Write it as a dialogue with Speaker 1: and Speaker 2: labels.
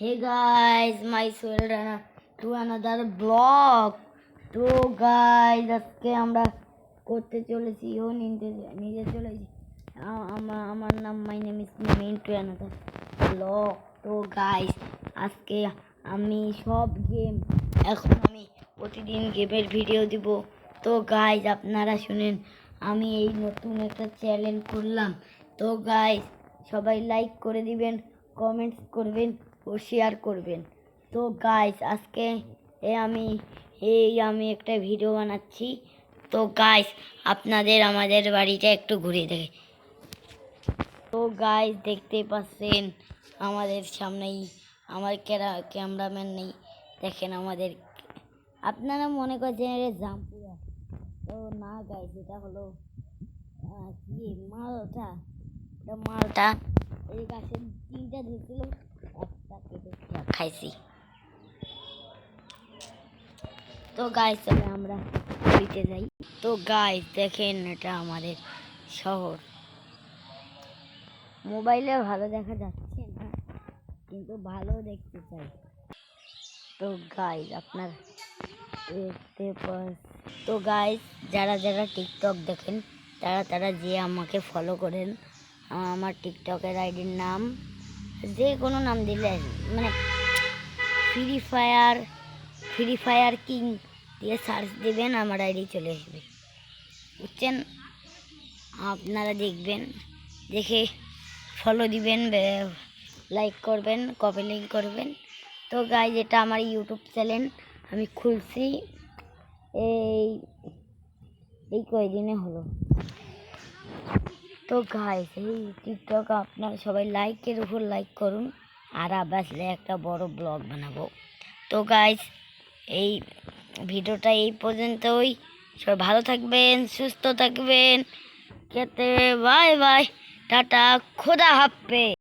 Speaker 1: Hey guys, myself Rana to another vlog. তো guys, আজকে আমরা করতে চলেছি নিজে চলেছি আমার নাম my name is Mintu another vlog. তো guys, আজকে আমি সব গেম এখন আমি প্রতিদিন গেমের ভিডিও দিব. তো guys, আপনারা শুনেন, আমি এই নতুন একটা চ্যালেঞ্জ করলাম. তো guys, সবাই লাইক করে দিবেন, কমেন্টস করবেন ও শেয়ার করবেন. তো গাইস, আজকে আমি একটা ভিডিও বানাচ্ছি. তো গাইস, আপনাদের আমাদের বাড়িটা একটু ঘুরে দেখে. তো গাইস, দেখতেই পাচ্ছেন আমাদের সামনেই আমার ক্যামেরাম্যান নেই. দেখেন আমাদের, আপনারা মনে করছেন এটা জাম্পুরা. তো না গাইস, এটা হলো কি মালটা. এই গাছে তিনটা ধরেছিল, একটা কেটে খাইছি. তো গাইস, চলে আমরা বাড়িতে যাই. তো গাইস, দেখেন এটা আমাদের শহর. মোবাইলে ভালো দেখা যাচ্ছে না, কিন্তু ভালো দেখতে চাই. তো গাইস, আপনার দেখতে তো গাইস, যারা যারা টিকটক দেখেন তারা যে আমাকে ফলো করেন. আমার টিকটকের আইডির নাম যে কোনো নাম দিলে, মানে ফ্রি ফায়ার কিং দিয়ে সার্চ দিবেন, আমার আইডি চলে আসবে, বুঝছেন? আপনারা দেখবেন, দেখে ফলো দিবেন, লাইক করবেন, কপি লিঙ্ক করবেন. তো গাইজ, এটা আমার ইউটিউব চ্যানেল আমি খুলছি এই কয়দিনে হলো. তো গাইজ, এই টিকটক আপনারা সবাই লাইকের উপর লাইক করুন, আর আবার একটা বড় ব্লগ বানাবো. তো গাইজ, এই ভিডিওটা এই পর্যন্তই. সবাই ভালো থাকবেন, সুস্থ থাকবেন. বাই বাই, টাটা, খোদা হাফেজ.